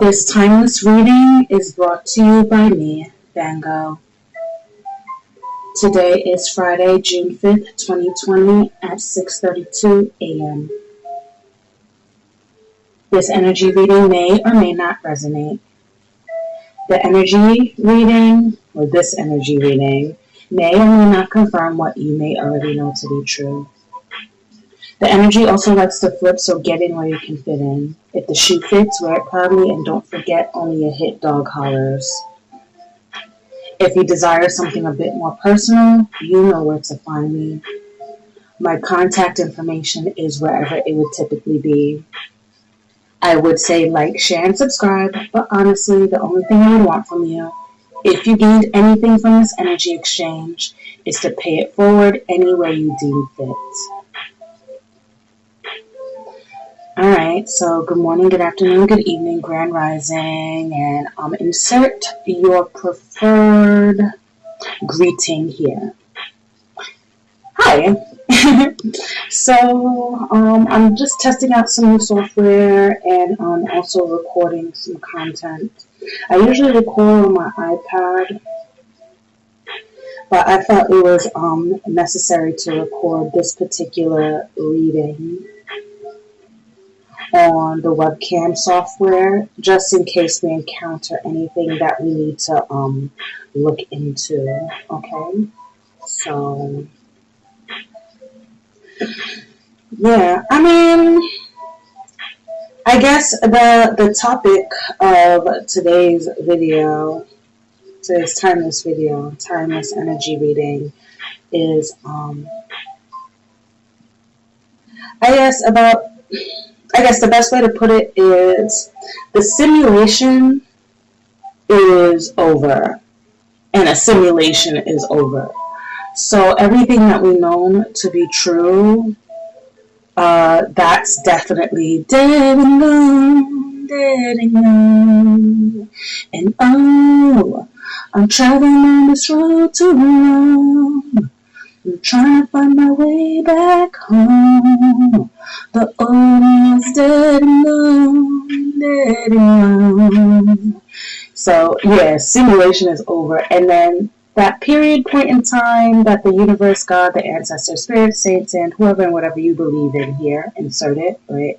This timeless reading is brought to you by me, Vango. Today is Friday, June 5th, 2020 at 6:32 a.m. This energy reading may or may not resonate. The energy reading, or this energy reading, may or may not confirm what you may already know to be true. The energy also likes to flip, so get in where you can fit in. If the shoe fits, wear it proudly, and don't forget, only a hit dog hollers. If you desire something a bit more personal, you know where to find me. My contact information is wherever it would typically be. I would say like, share, and subscribe, but honestly, the only thing I would want from you, if you gained anything from this energy exchange, is to pay it forward any way you deem fit. Alright, so good morning, good afternoon, good evening, grand rising, and insert your preferred greeting here. Hi. So, I'm just testing out some new software and also recording some content. I usually record on my iPad, but I felt it was necessary to record this particular reading on the webcam software, just in case we encounter anything that we need to look into. Okay, so yeah, I guess the topic of today's video, today's timeless video, timeless energy reading, is I guess the best way to put it is the simulation is over and a simulation is over. So everything that we know to be true, that's definitely dead and gone, dead and gone. And oh, I'm traveling on this road too long. I'm trying to find my way back home. The old one's dead and gone, dead and gone. So, yeah, simulation is over. And then that period, point in time that the universe, God, the ancestors, spirits, saints, and whoever and whatever you believe in here, insert it, right?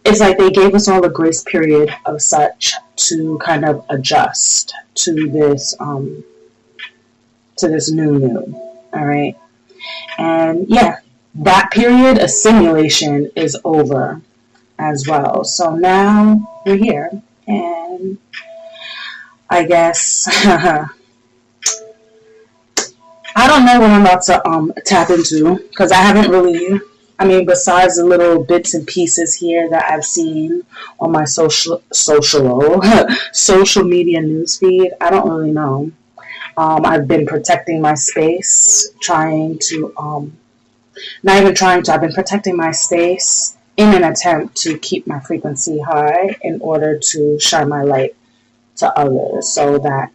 It's like they gave us all a grace period of such to kind of adjust to this new, all right? And yeah, that period of simulation is over as well. So now we're here, and I guess I don't know what I'm about to tap into, because I haven't really, besides the little bits and pieces here that I've seen on my social media newsfeed, I don't really know. I've been protecting my space, I've been protecting my space in an attempt to keep my frequency high in order to shine my light to others so that,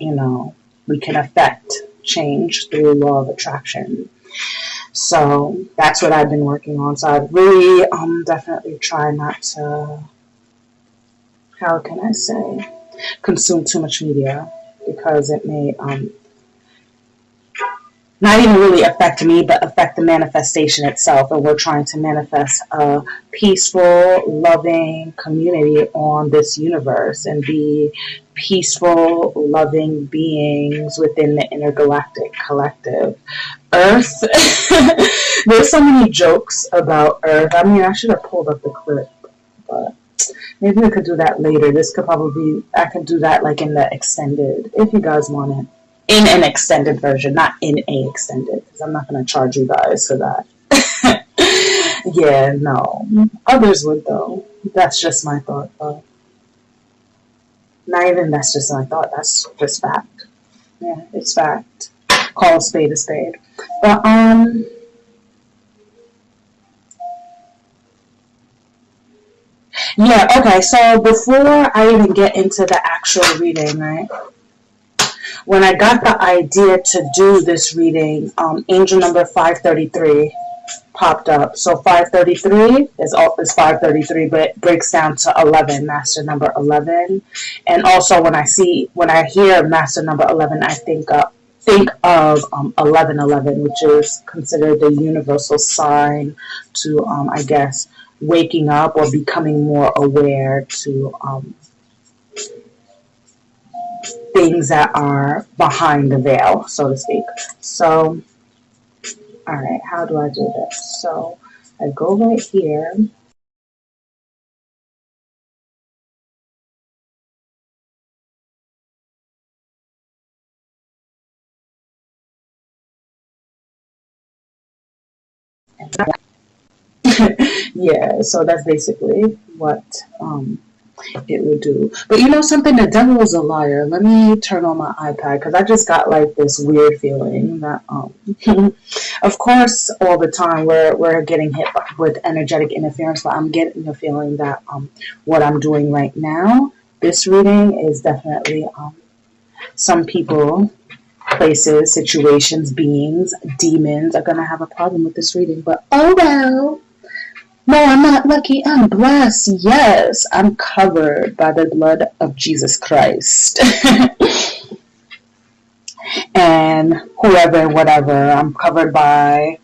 we can affect change through law of attraction. So that's what I've been working on. So I really definitely try not to, consume too much media, because it may not even really affect me, but affect the manifestation itself. And we're trying to manifest a peaceful, loving community on this universe and be peaceful, loving beings within the intergalactic collective. Earth, there's so many jokes about Earth. I should have pulled up the clip, but maybe we could do that later. I could do that like in the extended, if you guys want it. In an extended version, not in a extended, because I'm not going to charge you guys for that. Yeah, no. Others would, though. That's just my thought, though. Not even that's just my thought. That's just fact. Yeah, it's fact. Call a spade a spade. But, yeah, okay, so before I even get into the actual reading, right? When I got the idea to do this reading, angel number 533 popped up. So 533 is 533, but it breaks down to 11, master number 11. And also when I hear master number 11, I think of 1111, which is considered the universal sign to, I guess, waking up or becoming more aware to things that are behind the veil, so to speak. So, all right, how do I do this? So I go right here. Yeah, so that's basically what it would do. But you know something, the devil is a liar. Let me turn on my iPad because I just got like this weird feeling that of course all the time we're getting hit with energetic interference, but I'm getting the feeling that what I'm doing right now, this reading is definitely some people, places, situations, beings, demons are gonna have a problem with this reading. But oh well. No, I'm not lucky. I'm blessed. Yes, I'm covered by the blood of Jesus Christ. And whoever, whatever, I'm covered by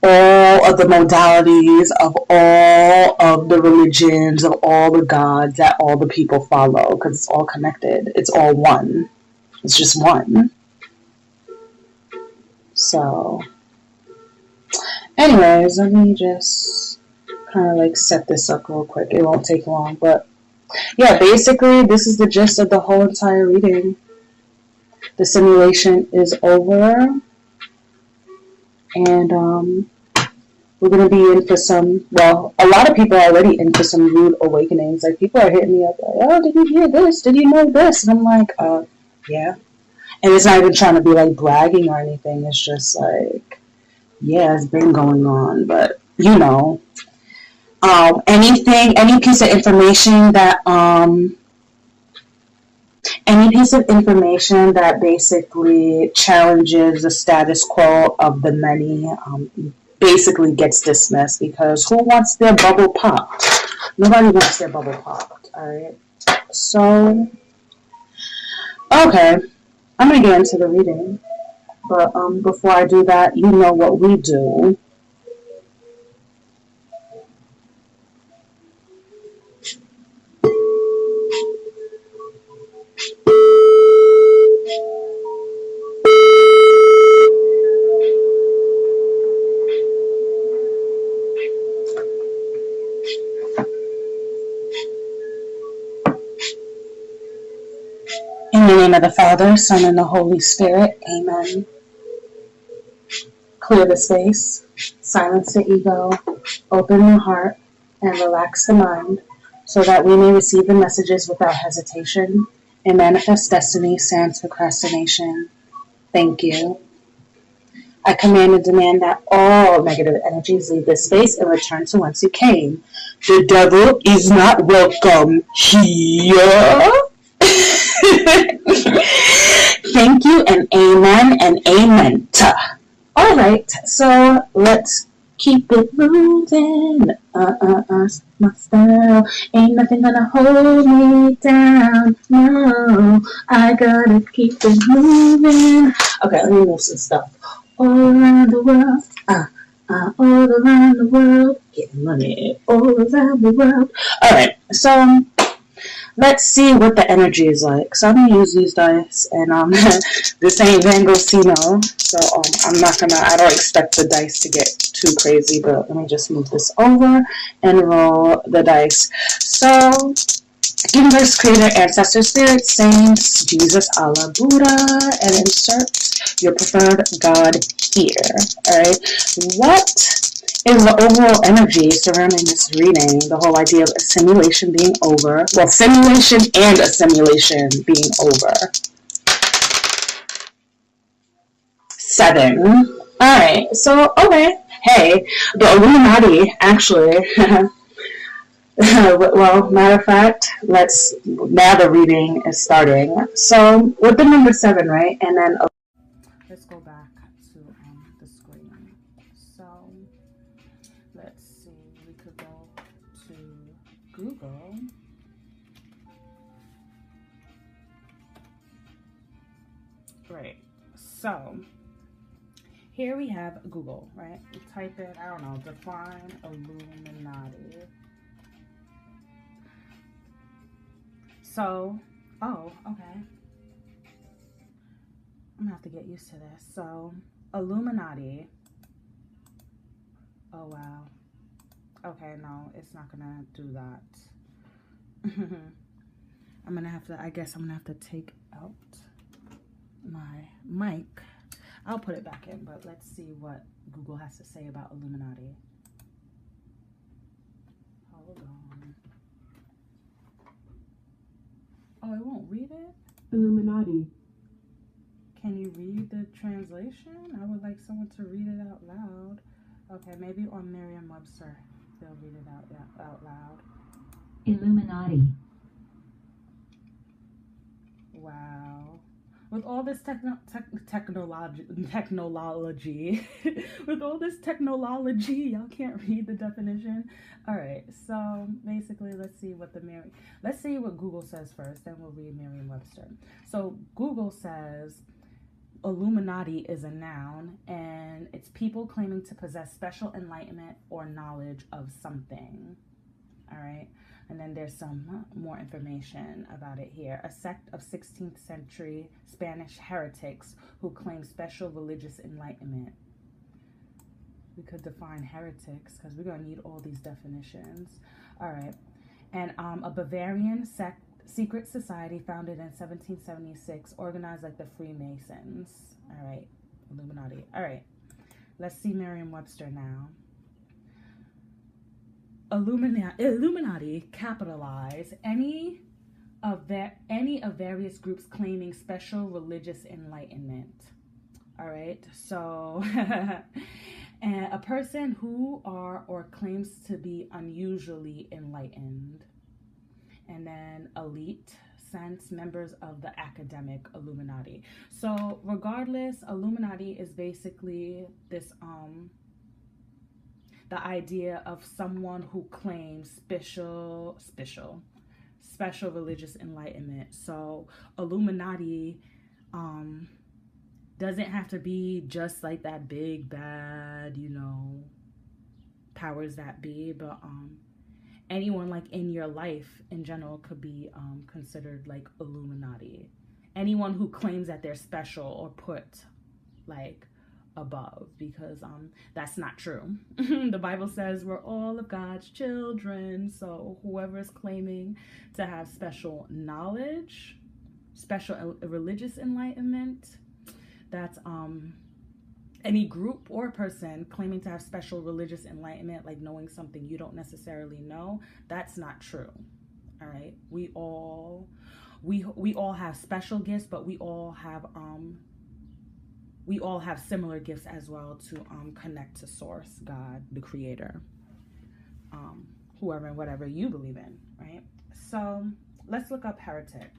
all of the modalities of all of the religions, of all the gods that all the people follow, because it's all connected. It's all one. It's just one. So, anyways, let me just kind of like set this up real quick. It won't take long, but yeah, basically this is the gist of the whole entire reading. The simulation is over, and we're going to be in for some, well, a lot of people are already in for some rude awakenings. Like, people are hitting me up like, oh, did you hear this? Did you know this? And I'm like, yeah. And it's not even trying to be like bragging or anything. It's just like, yeah, it's been going on. But, you know, any piece of information that basically challenges the status quo of the many basically gets dismissed, because who wants their bubble popped? Nobody wants their bubble popped, alright? So, okay, I'm going to get into the reading, but before I do that, you know what we do. In the name of the Father, Son, and the Holy Spirit, amen. Clear the space, silence the ego, open the heart, and relax the mind, so that we may receive the messages without hesitation and manifest destiny sans procrastination. Thank you. I command and demand that all negative energies leave this space and return to whence you came. The devil is not welcome here. Thank you, and amen and amen. All right, so let's keep it moving. My style ain't nothing gonna hold me down. No, I gotta keep it moving. Okay, let me move some stuff all around the world. All around the world, getting money all around the world. All right, so let's see what the energy is like. So I'm gonna use these dice, and this ain't VanngoVision, so I don't expect the dice to get too crazy, but let me just move this over and roll the dice. So, universe, creator, ancestor, spirit, saints, Jesus, Allah, Buddha, and insert your preferred God here. Alright, what is the overall energy surrounding this reading? The whole idea of a simulation being over. Well, simulation and a simulation being over. 7. Alright, so, okay. Hey, the Illuminati, actually. Well, matter of fact, now the reading is starting. So, with the number 7, right? And then, let's go back to the screen. So, let's see, we could go to Google. Right, so here we have Google, right? We type in, I don't know, define Illuminati. So, oh, okay. I'm gonna have to get used to this. So, Illuminati. Oh, wow. Okay, no, it's not gonna do that. I'm gonna have to, I guess I'm gonna have to take out my mic. I'll put it back in, but let's see what Google has to say about Illuminati. Hold on. Oh, it won't read it? Illuminati. Can you read the translation? I would like someone to read it out loud. Okay, maybe on Merriam-Webster they'll read it out loud. Illuminati. Wow. With all this technology, with all this technology, y'all can't read the definition. All right, so basically, let's see what Google says first, then we'll read Merriam-Webster. So Google says Illuminati is a noun, and it's people claiming to possess special enlightenment or knowledge of something. All right. And then there's some more information about it here. A sect of 16th century Spanish heretics who claim special religious enlightenment. We could define heretics because we're going to need all these definitions. All right. And a Bavarian secret society founded in 1776, organized like the Freemasons. All right. Illuminati. All right. Let's see Merriam-Webster now. Illuminati capitalize any of various groups claiming special religious enlightenment. All right, so and a person who are or claims to be unusually enlightened. And then elite sense, members of the academic Illuminati. So regardless, Illuminati is basically this the idea of someone who claims special religious enlightenment. So Illuminati doesn't have to be just like that big bad, powers that be, but anyone like in your life in general could be considered like Illuminati. Anyone who claims that they're special or put like above, because that's not true. The Bible says we're all of God's children. So whoever is claiming to have special knowledge, special religious enlightenment, that's any group or person claiming to have special religious enlightenment, like knowing something you don't necessarily know, that's not true. All right, we all have special gifts, but we all have similar gifts as well to connect to source, God, the creator, whoever and whatever you believe in, right? So let's look up heretic.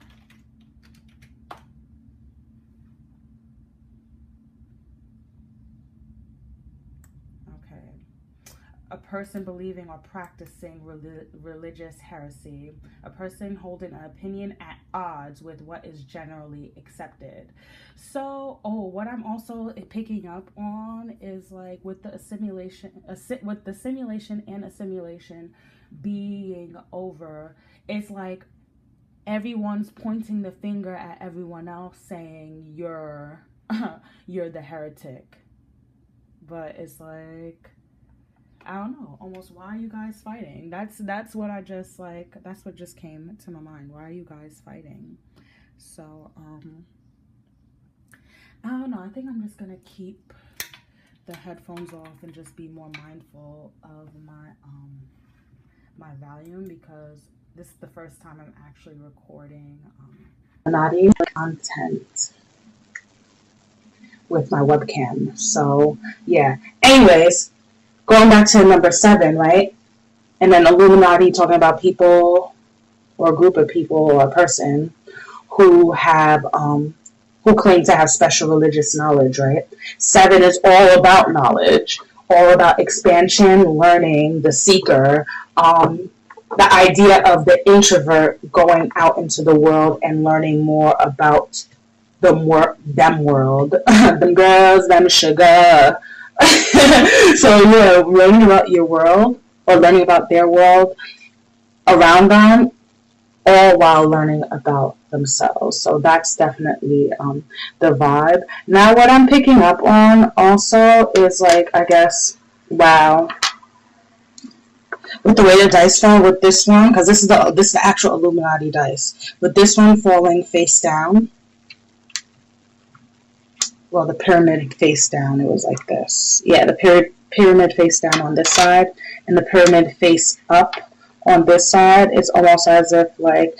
A person believing or practicing religious heresy, a person holding an opinion at odds with what is generally accepted. So, what I'm also picking up on is like with the simulation and assimilation being over, it's like everyone's pointing the finger at everyone else saying you're the heretic. But it's like, I don't know, almost, why are you guys fighting? That's what that's what just came to my mind. Why are you guys fighting? So, I don't know. I think I'm just gonna keep the headphones off and just be more mindful of my volume, because this is the first time I'm actually recording Illuminati content with my webcam. So yeah. Anyways, going back to number 7, right? And then Illuminati talking about people or a group of people or a person who have who claim to have special religious knowledge, right? 7 is all about knowledge. all about expansion, learning, the seeker, the idea of the introvert going out into the world and learning more about them world, them girls, them sugar. So yeah, learning about your world or learning about their world around them, all while learning about themselves. So that's definitely the vibe. Now what I'm picking up on also is like, I guess, wow, with the way the dice fell with this one, because this is the actual Illuminati dice. With this one falling face down, well, the pyramid face down, it was like this. Yeah, the pyramid face down on this side, and the pyramid face up on this side. It's almost as if like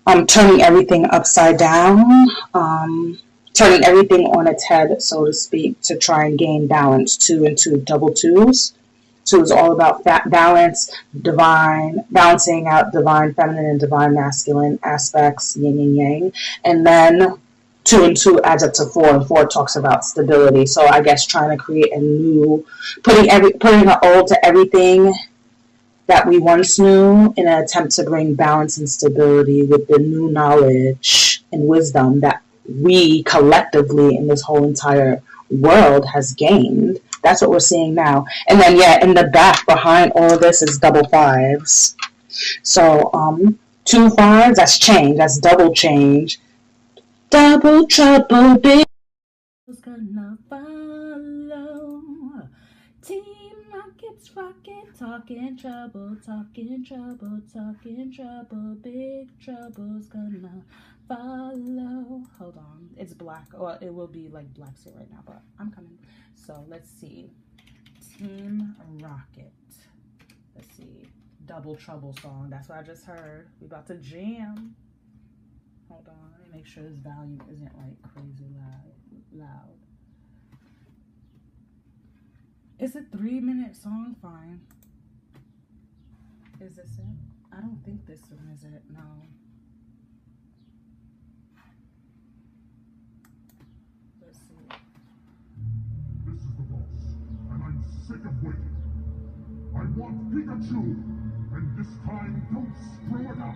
I'm turning everything upside down, turning everything on its head, so to speak, to try and gain balance. 2 and 2, double twos. So it's all about balance, balancing out divine feminine and divine masculine aspects, yin and yang. And then 2 and 2 adds up to 4, and 4 talks about stability. So I guess trying to create a new, putting an ode to everything that we once knew in an attempt to bring balance and stability with the new knowledge and wisdom that we collectively in this whole entire world has gained. That's what we're seeing now. And then, yeah, in the back behind all of this is double fives. So 2 5s, that's change. That's double change. Double trouble, big. Who's gonna follow? Team Rockets, talking trouble, big trouble's gonna follow. Hold on, it's black. Well, it will be like black suit right now, but I'm coming. So let's see. Team Rocket. Let's see. Double Trouble song. That's what I just heard. We about to jam. Hold on. Let me make sure this volume isn't like crazy loud. It's a 3-minute song. Fine. Is this it? I don't think this one is it. No. Let's see. This is the boss, and I'm sick of waiting. I want Pikachu, and this time don't screw it up.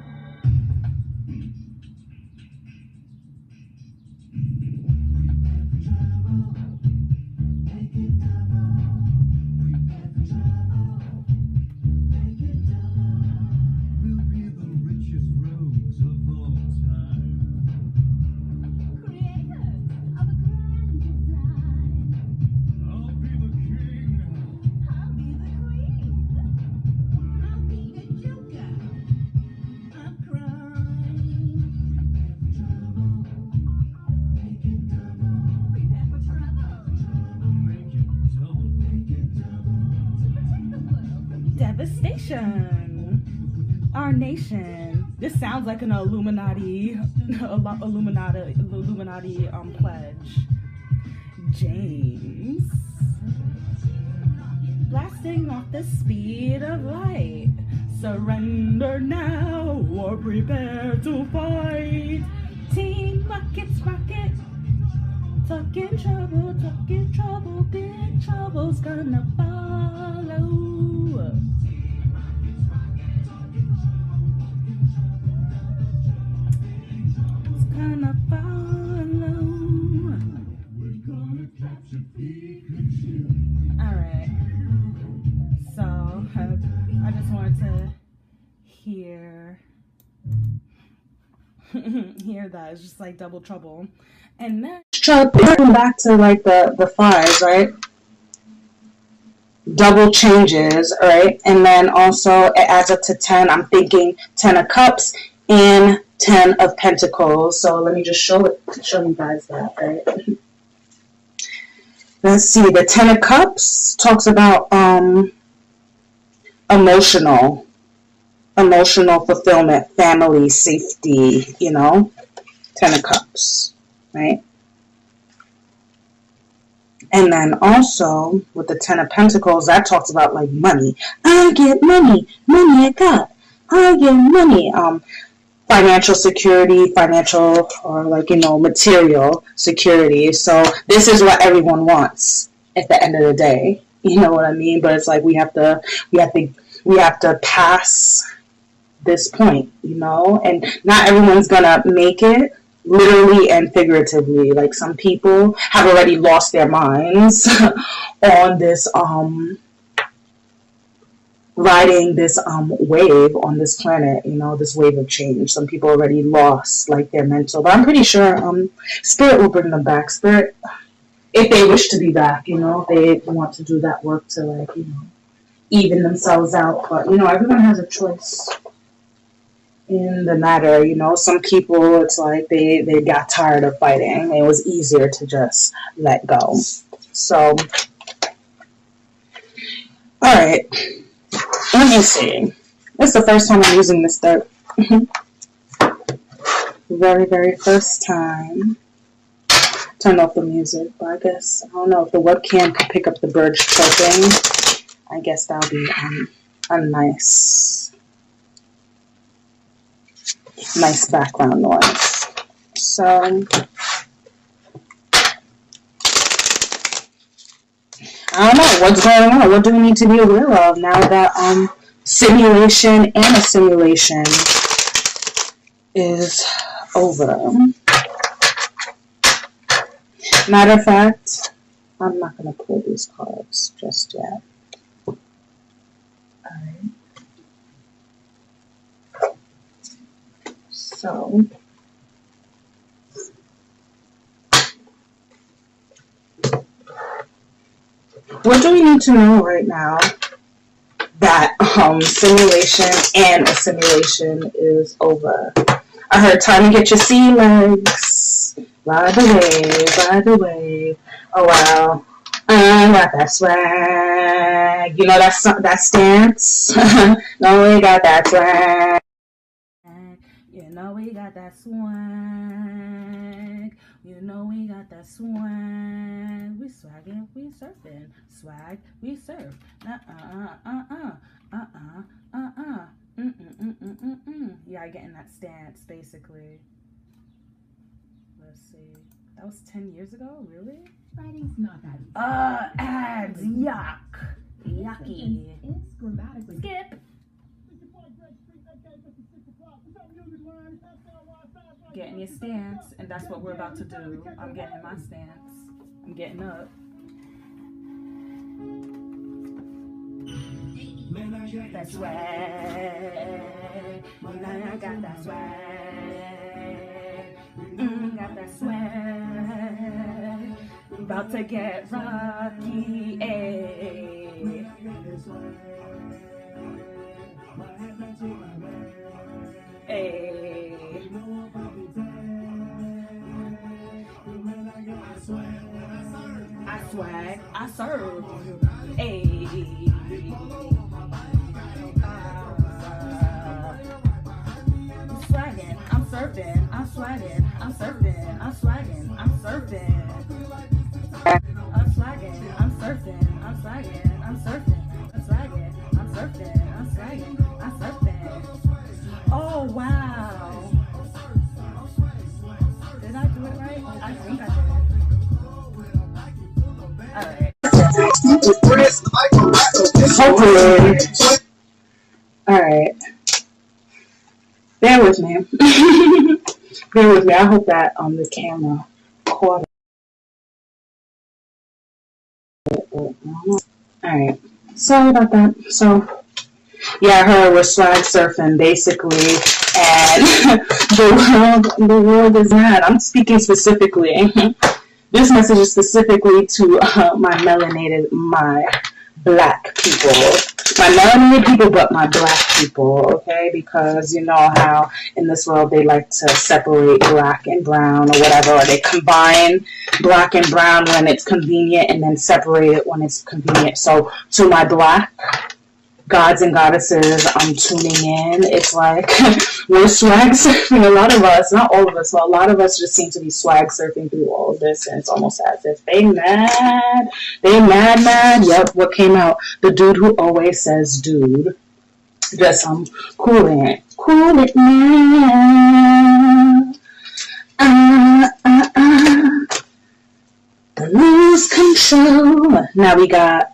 Devastation. Our nation. This sounds like an Illuminati pledge. James. Blasting off the speed of light. Surrender now or prepare to fight. Team Rockets, rocket. Talking trouble, big trouble's gonna follow. It's gonna follow. We're gonna capture Pikachu. Alright. So, I just wanted to hear that. It's just like double trouble. And then Going back to like the 5s, right? Double changes, right? And then also it adds up to 10. I'm thinking 10 of Cups and 10 of Pentacles. So let me just show you guys that, right? Let's see. The 10 of Cups talks about emotional fulfillment, family, safety, 10 of Cups, right? And then also with the 10 of Pentacles, that talks about like money. I get money I got. I get money. Financial security, financial or material security. So this is what everyone wants at the end of the day, You know what I mean? But it's like we have to pass this point, you know, and not everyone's gonna make it literally and figuratively. Like some people have already lost their minds on this riding this wave on this planet, you know, this wave of change. Some people already lost like their mental, but I'm pretty sure spirit will bring them back. Spirit, if they wish to be back, you know, they want to do that work to, like, you know, even themselves out. But, you know, everyone has a choice in the matter, you know. Some people, it's like they got tired of fighting. It was easier to just let go. So, all right. Let me see. This is the first time I'm using this deck. Very, very first time. Turn off the music, but I guess, I don't know if the webcam could pick up the birds chirping. I guess that'll be a nice background noise. So, I don't know what's going on. What do we need to be aware of now that simulation and assimilation is over? Matter of fact, I'm not going to pull these cards just yet. Alright. So, what do we need to know right now that simulation and assimilation is over? I heard time to get your sea legs. Ride the wave. Oh wow. I got that swag. You know that stance? No, we got that swag. You know we got that swag. You know we got that swag. We swaggin', we surfing. Swag, we surf. Yeah, I get in that stance, basically. Let's see. That was 10 years ago? Really? Writing's not that easy. Ads. Yuck. Yucky. It's grammatically. Skip. Get in your stance, and that's what we're about to do. I'm getting in my stance. I'm getting up. That swag. I got that swag. Got that swag. About to get rocky. Ayy. Ayy. I swag, I serve. Ayy. I'm swagging, I'm surfing, I'm swagging, I'm surfing, I'm swagging, I'm surfing. I'm swagging, I'm surfing, I'm swagging, I'm surfing, I'm swagging, I'm surfing, I'm swagging, I'm surfing. Oh wow. Did I do it right? I think I did. Alright. Hopefully. Alright. Bear with me. Bear with me. I hope that the camera caught it. Alright. Sorry about that. So, yeah, I heard we're swag surfing basically, and the world is mad. I'm speaking specifically. This message is specifically to my melanated, my black people. My melanated people, but my black people, okay? Because you know how in this world they like to separate black and brown or whatever, or they combine black and brown when it's convenient and then separate it when it's convenient. So to my black gods and goddesses, I'm tuning in. It's like we're swag surfing. A lot of us, not all of us, but a lot of us just seem to be swag surfing through all of this, and it's almost as if they mad. They mad. Yep, what came out? The dude who always says dude. Just cool it now. The news come show. Now we got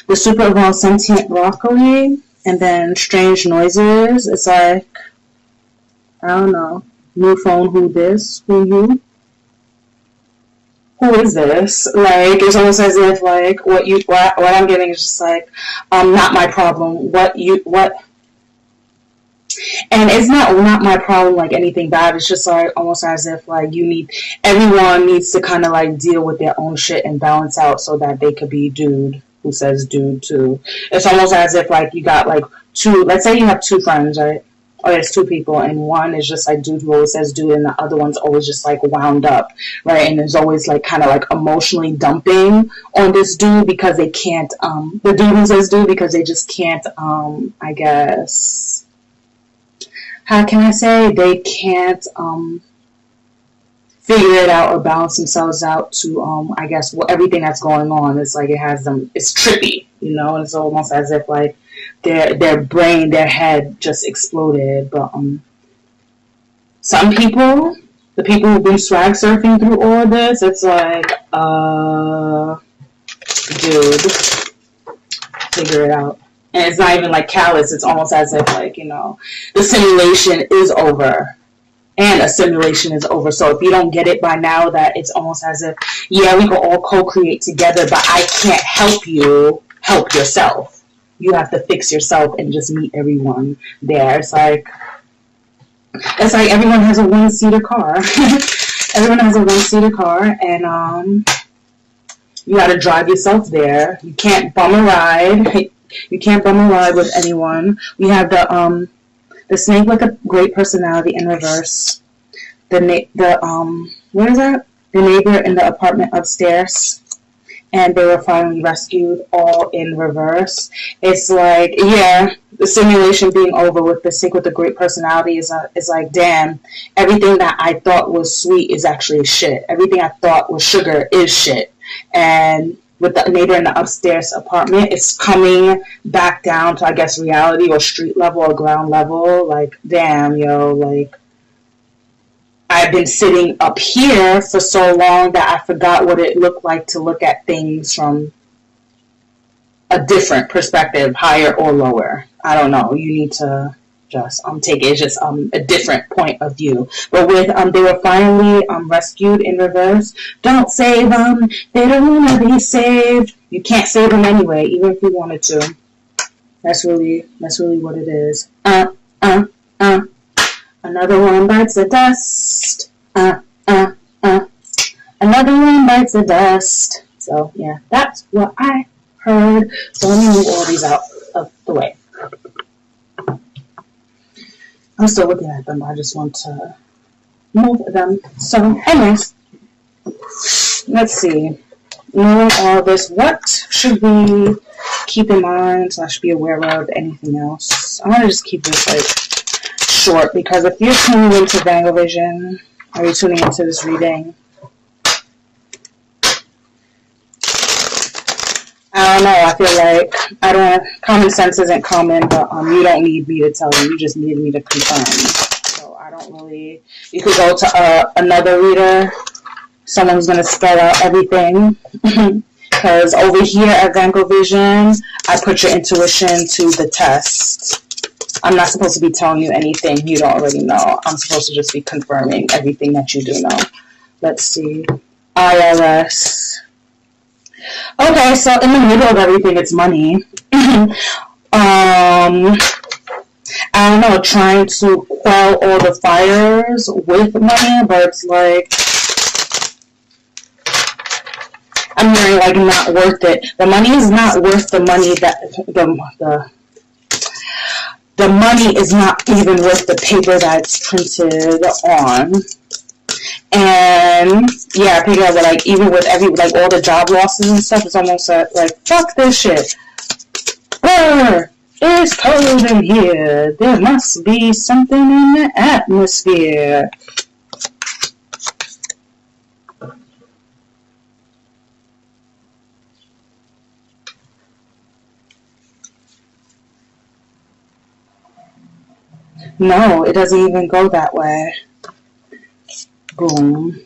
the super evolved sentient broccoli, and then strange noises. It's like, I don't know, new phone, who this, who you, who is this? Like, it's almost as if like what I'm getting is just like, not my problem. What. And it's not my problem, like anything bad. It's just like almost as if like everyone needs to kind of like deal with their own shit and balance out so that they could be dude who says dude too. It's almost as if like you got like two, let's say you have two friends, right? Or there's two people, and one is just like dude who always says dude, and the other one's always just like wound up, right? And there's always like kind of like emotionally dumping on this dude because they can't, the dude who says dude, because they just can't, I guess, how can I say, they can't figure it out or balance themselves out to, I guess, everything that's going on. It's like it has them, it's trippy, you know? It's almost as if like their brain, their head just exploded. But some people, the people who've been swag surfing through all of this, it's like, dude, figure it out. And it's not even like callous. It's almost as if like, you know, the simulation is over. And a simulation is over. So if you don't get it by now, that it's almost as if, yeah, we can all co-create together, but I can't help you help yourself. You have to fix yourself and just meet everyone there. It's like everyone has a one-seater car. Everyone has a one-seater car, and you got to drive yourself there. You can't bum a ride. You can't bum a ride with anyone. We have the snake with a great personality in reverse. What is that? The neighbor in the apartment upstairs, and they were finally rescued, all in reverse. It's like, yeah, the simulation being over with the snake with a great personality is like, damn, everything that I thought was sweet is actually shit. Everything I thought was sugar is shit. And with the neighbor in the upstairs apartment, it's coming back down to, I guess, reality or street level or ground level. Like, damn, yo, like, I've been sitting up here for so long that I forgot what it looked like to look at things from a different perspective, higher or lower. I don't know. You need to just take it. It's just a different point of view. But with they were finally rescued in reverse. Don't save them. They don't want to be saved. You can't save them anyway, even if you wanted to. That's really what it is. Another one bites the dust. Another one bites the dust. So yeah, that's what I heard. So let me move all these out of the way. I'm still looking at them, but I just want to move them. So, anyways, let's see. Knowing all this, what should we keep in mind / be aware of? Anything else? I'm going to just keep this like short, because if you're tuning into VanngoVision, or you're tuning into this reading, I don't know, I feel like common sense isn't common, but you don't need me to tell you just need me to confirm. So I don't really, you could go to another reader, someone who's going to spell out everything, because over here at VanngoVision, I put your intuition to the test. I'm not supposed to be telling you anything you don't already know. I'm supposed to just be confirming everything that you do know. Let's see. IRS. Okay, so in the middle of everything, it's money. I don't know, trying to quell all the fires with money, but it's like, I'm hearing like not worth it. The money is not worth the money that the money is not even worth the paper that it's printed on. And yeah, I figure out that like even with all the job losses and stuff, it's almost like fuck this shit. It's cold in here. There must be something in the atmosphere. No, it doesn't even go that way. Boom.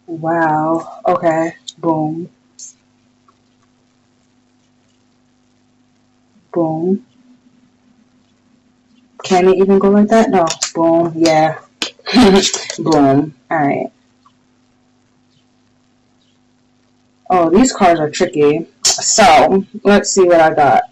Wow. Okay. Boom. Boom. Can it even go like that? No. Boom. Yeah. Boom. Alright. Oh, these cards are tricky. So, let's see what I got.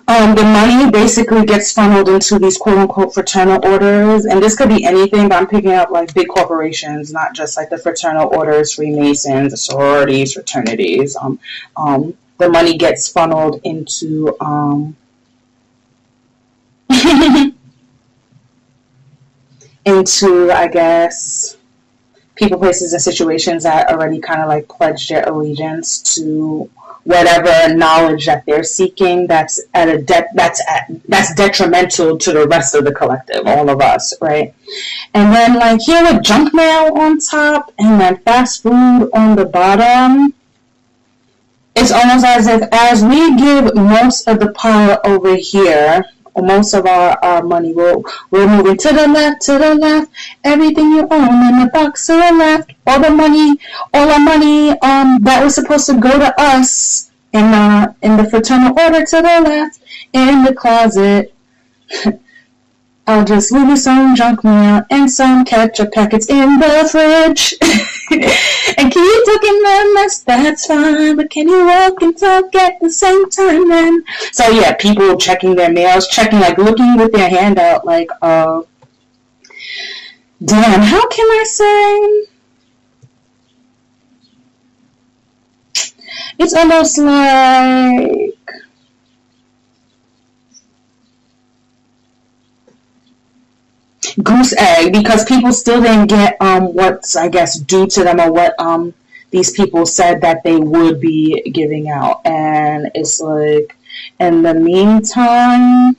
The money basically gets funneled into these quote-unquote fraternal orders, and this could be anything, but I'm picking up like big corporations, not just like the fraternal orders, Freemasons, sororities, fraternities. The money gets funneled into into, I guess, people, places, and situations that already kind of like pledged their allegiance to whatever knowledge that they're seeking. That's at a that's detrimental to the rest of the collective, all of us, right? And then like here with junk mail on top, and then fast food on the bottom. It's almost as if as we give most of the power over here, or most of our money, we're moving to the left, everything you own in the box to the left, all our money that was supposed to go to us in the fraternal order to the left, in the closet. I'll just leave you some junk mail and some ketchup packets in the fridge. And keep looking that mess, that's fine. But can you walk and talk at the same time then? So yeah, people checking their mails, like looking with their hand out like, damn, how can I say? It's almost like goose egg, because people still didn't get what's, I guess, due to them, or what these people said that they would be giving out. And it's like, in the meantime,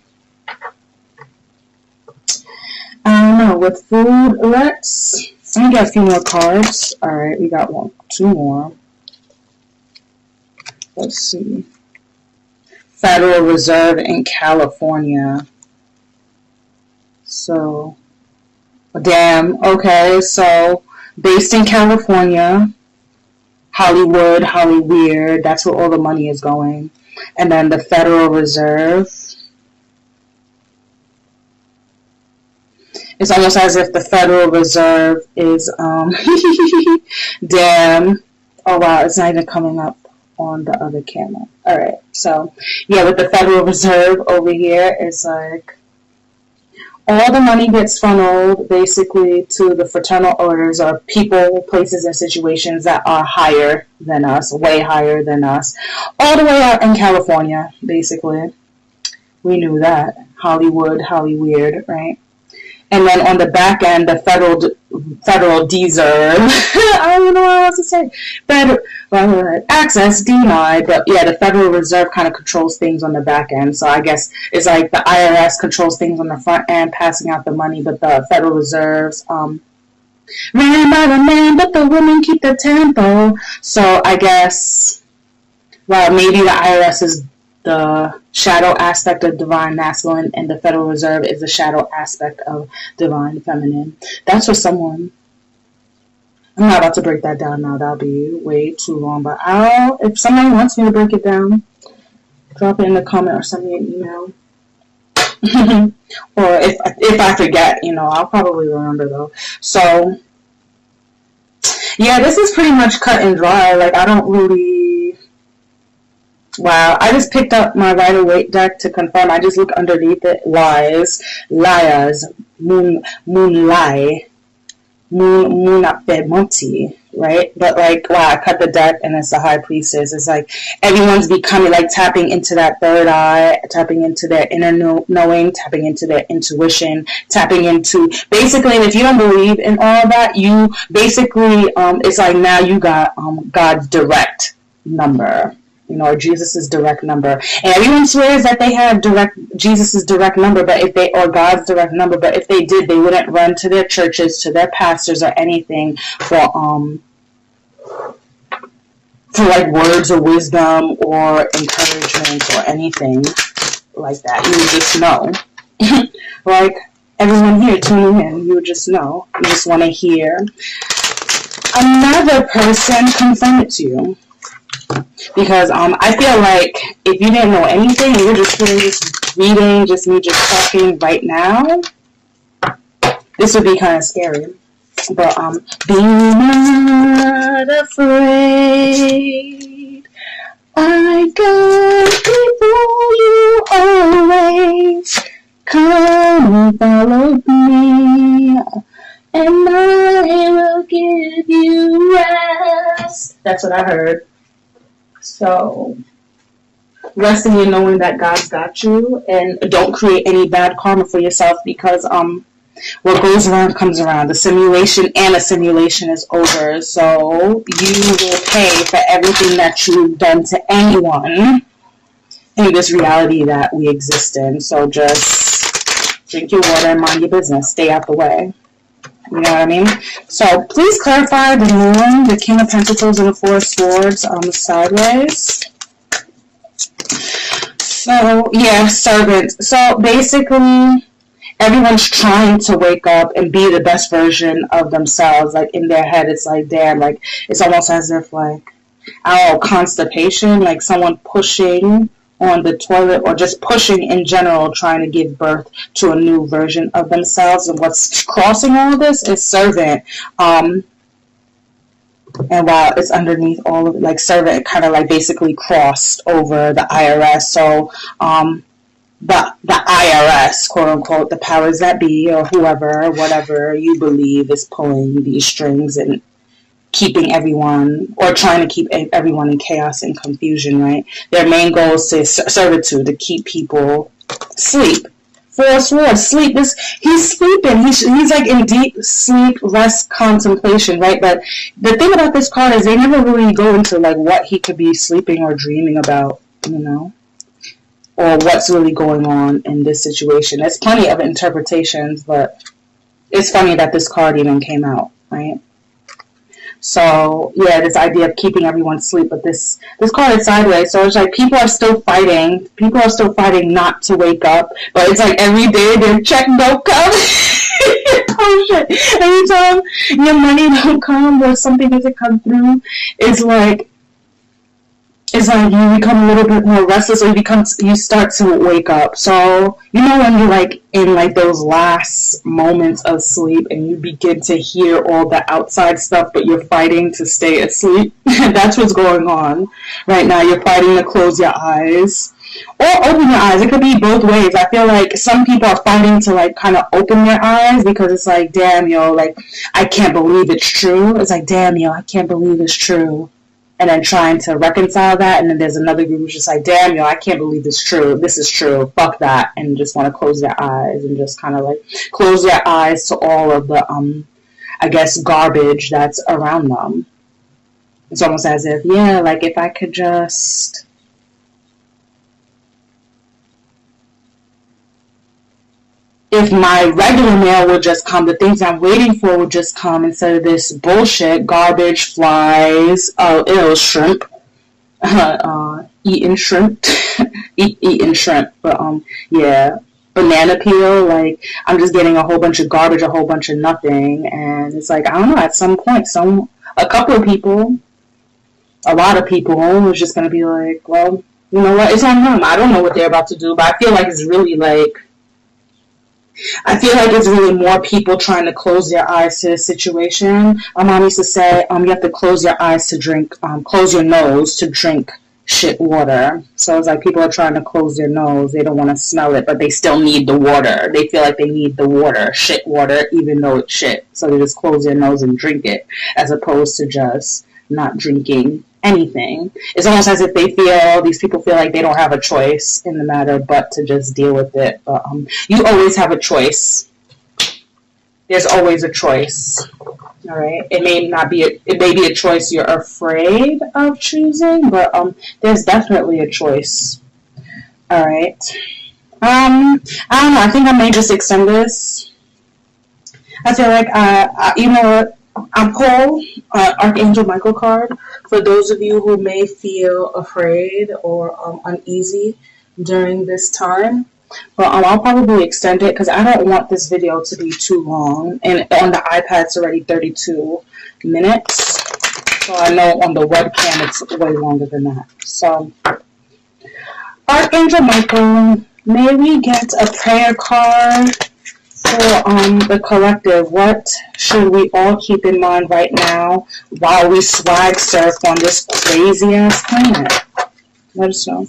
I don't know, with food, let me get a few more cards. Alright, we got two more. Let's see. Federal Reserve in California. So, damn, okay, so based in California, Hollywood, Hollyweird, that's where all the money is going. And then the Federal Reserve, it's almost as if the Federal Reserve is, damn, oh wow, it's not even coming up on the other camera. Alright, so, yeah, with the Federal Reserve over here, it's like, all the money gets funneled basically to the fraternal orders, or people, places, and situations that are higher than us, way higher than us, all the way out in California, basically. We knew that. Hollywood, Hollyweird, right? And then on the back end, the federal deserve, I don't even know what else to say. Access denied, but yeah, the Federal Reserve kind of controls things on the back end. So I guess it's like the IRS controls things on the front end, passing out the money, but the Federal Reserve's ran by the man, but the women keep the tempo. So I guess, well, maybe the IRS is the shadow aspect of divine masculine, and the Federal Reserve is the shadow aspect of divine feminine. That's for someone. I'm not about to break that down now. That'll be way too long. But if somebody wants me to break it down, drop it in the comment or send me an email. Or if I forget, I'll probably remember though. So yeah, this is pretty much cut and dry. Like, I don't really. Wow, I just picked up my Rider-Waite deck to confirm. I just look underneath it. Liars, moonlight, monty, right? But like, wow, I cut the deck and it's the High Priestess. It's like everyone's becoming like tapping into that third eye, tapping into their inner knowing, tapping into their intuition, tapping into basically. And if you don't believe in all that, you basically it's like now you got God's direct number. Or Jesus' direct number. And everyone swears that they have Jesus' direct number, or God's direct number, but if they did, they wouldn't run to their churches, to their pastors, or anything for like words of wisdom or encouragement or anything like that. You would just know. Like, everyone here tuning in, you just know. You just want to hear another person confirm it to you. Because I feel like if you didn't know anything and you're just hearing this reading, just me just talking right now, this would be kind of scary. But be not afraid. I go before you always. Come and follow me, and I will give you rest. That's what I heard. So, rest in you knowing that God's got you, and don't create any bad karma for yourself, because what goes around comes around. The simulation and assimilation is over, so you will pay for everything that you've done to anyone in this reality that we exist in. So just drink your water and mind your business. Stay out the way. You know what I mean? So please clarify the moon, the King of Pentacles, and the Four of Swords sideways. So, yeah, servant. So basically, everyone's trying to wake up and be the best version of themselves. Like, in their head, it's like, damn, like, it's almost as if, like, I don't know, constipation, like someone pushing on the toilet, or just pushing in general, trying to give birth to a new version of themselves. And what's crossing all of this is servant. And while it's underneath all of it, like servant kind of like basically crossed over the IRS. So the IRS, quote unquote, the powers that be, or whoever, whatever you believe is pulling these strings and keeping everyone, or trying to keep everyone in chaos and confusion, right? Their main goal is to servitude, to keep people sleep. Four Swords, sleep. He's sleeping. He's like in deep sleep, rest, contemplation, right? But the thing about this card is they never really go into like what he could be sleeping or dreaming about, you know, or what's really going on in this situation. There's plenty of interpretations, but it's funny that this card even came out, right? So, yeah, this idea of keeping everyone asleep, but this card is sideways, so it's like people are still fighting not to wake up, but it's like every day their check don't come. Oh shit. Anytime your money don't come or something doesn't come through, it's like you become a little bit more restless, or you start to wake up. So, you know, when you're like in like those last moments of sleep and you begin to hear all the outside stuff, but you're fighting to stay asleep. That's what's going on right now. You're fighting to close your eyes or open your eyes. It could be both ways. I feel like some people are fighting to like kind of open their eyes, because it's like, damn, yo, like, I can't believe it's true. It's like, damn, yo, I can't believe it's true. And then trying to reconcile that, and then there's another group who's just like, damn, yo, I can't believe this is true. This is true. Fuck that. And just want to close their eyes and just kind of like close their eyes to all of the, I guess, garbage that's around them. It's almost as if, yeah, like if I could just... If my regular mail would just come, the things I'm waiting for would just come instead of this bullshit, garbage, flies, shrimp, eating shrimp, eating shrimp, but yeah, banana peel, like, I'm just getting a whole bunch of garbage, a whole bunch of nothing, and it's like, I don't know, at some point, a couple of people, a lot of people is just gonna be like, well, you know what, it's on them, I don't know what they're about to do, but I feel like it's really more people trying to close their eyes to the situation. My mom used to say, you have to close your eyes to drink, close your nose to drink shit water. So it's like people are trying to close their nose. They don't want to smell it, but they still need the water. They feel like they need the water, shit water, even though it's shit. So they just close their nose and drink it, as opposed to just not drinking anything. It's almost as if these people feel like they don't have a choice in the matter but to just deal with it. But you always have a choice. There's always a choice. All right. It may be a choice you're afraid of choosing, but there's definitely a choice. All right. I don't know. I think I may just extend this. I feel like you know what? I'm pull Archangel Michael card for those of you who may feel afraid or uneasy during this time. But I'll probably extend it because I don't want this video to be too long. And on the iPad, it's already 32 minutes. So I know on the webcam, it's way longer than that. So, Archangel Michael, may we get a prayer card for the collective? What should we all keep in mind right now while we swag surf on this crazy ass planet? Let us know.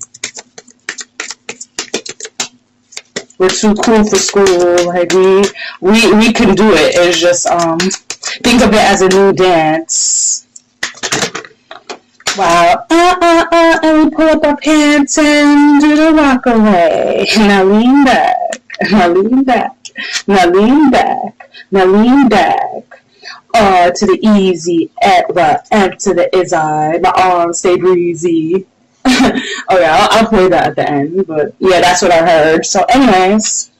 We're too cool for school. Like we can do it. It's just think of it as a new dance. Wow. And we pull up our pants and do the rock away. Now lean back. Now lean back. Now lean back. Now lean back. To the easy, and to the izzy. My arms stay breezy. Oh yeah, I'll play that at the end. But yeah, that's what I heard. So anyways,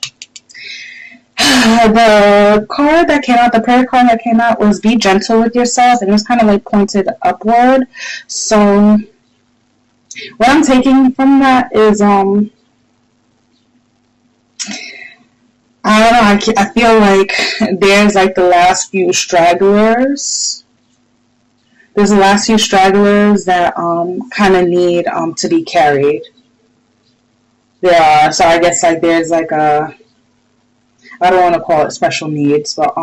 the card that came out, the prayer card that came out was be gentle with yourself, and it was kind of like pointed upward. So what I'm taking from that is I don't know, I feel like there's like the last few stragglers. There's the last few stragglers that kind of need to be carried. There are, so I guess like there's like a, I don't want to call it special needs, but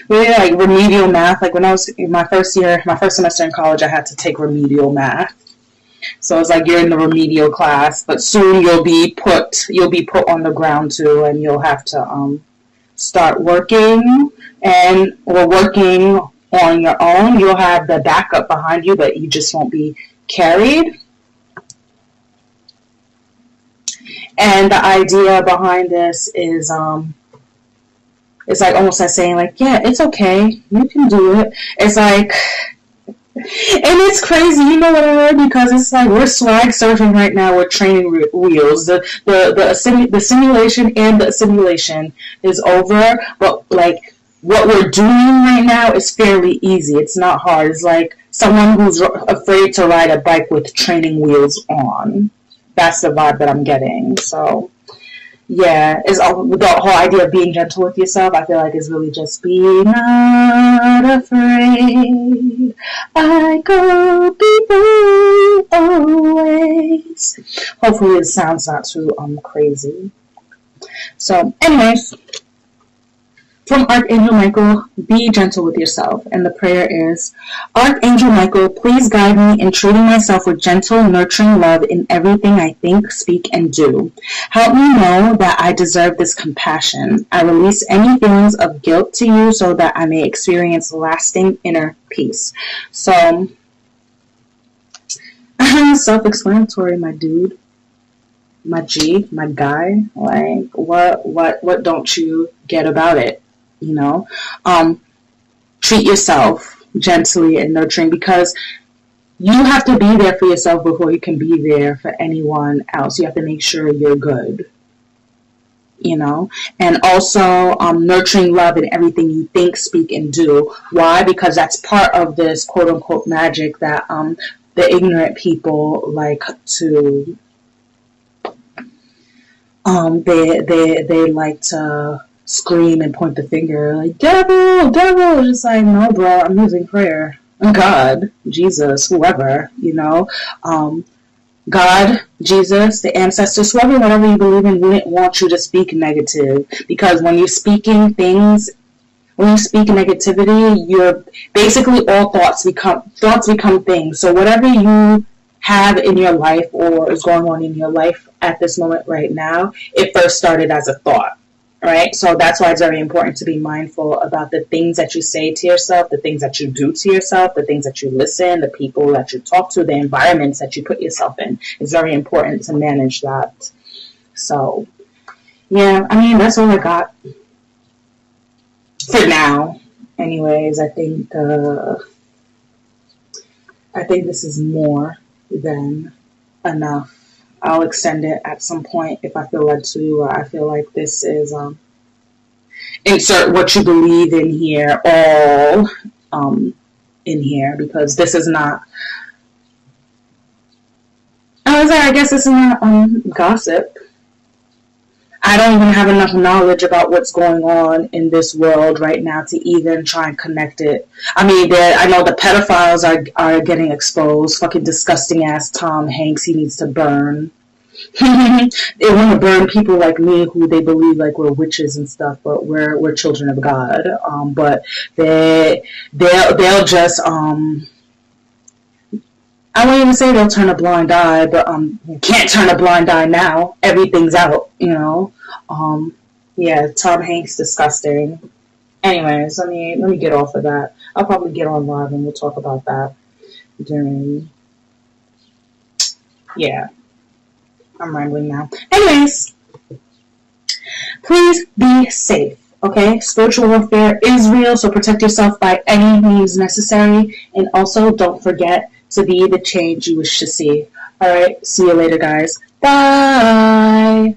really like remedial math. Like when I was in my first semester in college, I had to take remedial math. So it's like you're in the remedial class, but soon you'll be put on the ground too, and you'll have to start working or working on your own. You'll have the backup behind you, but you just won't be carried. And the idea behind this is it's like almost like saying like, yeah, it's okay, you can do it. It's like, and it's crazy, you know what I heard? Because it's like we're swag surfing right now with training wheels. The simulation and the assimilation is over, but like what we're doing right now is fairly easy. It's not hard. It's like someone who's afraid to ride a bike with training wheels on. That's the vibe that I'm getting. So yeah, is the whole idea of being gentle with yourself, I feel like is really just be not afraid. I go before always. Hopefully it sounds not too crazy. So anyways, from Archangel Michael, be gentle with yourself. And the prayer is, Archangel Michael, please guide me in treating myself with gentle, nurturing love in everything I think, speak, and do. Help me know that I deserve this compassion. I release any feelings of guilt to you so that I may experience lasting inner peace. So, self-explanatory, my dude. My G, my guy. Like, what don't you get about it? You know, treat yourself gently and nurturing, because you have to be there for yourself before you can be there for anyone else. You have to make sure you're good, you know, and also nurturing love in everything you think, speak, and do. Why? Because that's part of this quote unquote magic that the ignorant people like to they like to scream and point the finger like devil. It's like, no, bro, I'm using prayer. God, Jesus, whoever, you know, God, Jesus, the ancestors, whoever, whatever you believe in, wouldn't want you to speak negative, because when you're speaking things, when you speak negativity, you're basically all thoughts become things. So whatever you have in your life or is going on in your life at this moment right now, it first started as a thought, right? So that's why it's very important to be mindful about the things that you say to yourself, the things that you do to yourself, the things that you listen, the people that you talk to, the environments that you put yourself in. It's very important to manage that. So, yeah, I mean, that's all I got for now. Anyways, I think this is more than enough. I'll extend it at some point if I feel led to. I feel like this is insert what you believe in here, all in here, because this is not was like, I guess this is not gossip. I don't even have enough knowledge about what's going on in this world right now to even try and connect it. I mean, I know the pedophiles are getting exposed. Fucking disgusting ass Tom Hanks, he needs to burn. They want to burn people like me who they believe like we're witches and stuff, but we're children of God. But they'll just I won't even say they'll turn a blind eye, but you can't turn a blind eye now. Everything's out, you know. Yeah, Tom Hanks, disgusting. Anyways, let me get off of that. I'll probably get on live and we'll talk about that during. Yeah, I'm rambling now. Anyways, please be safe. Okay, spiritual warfare is real, so protect yourself by any means necessary, and also don't forget to be the change you wish to see. All right, see you later, guys. Bye.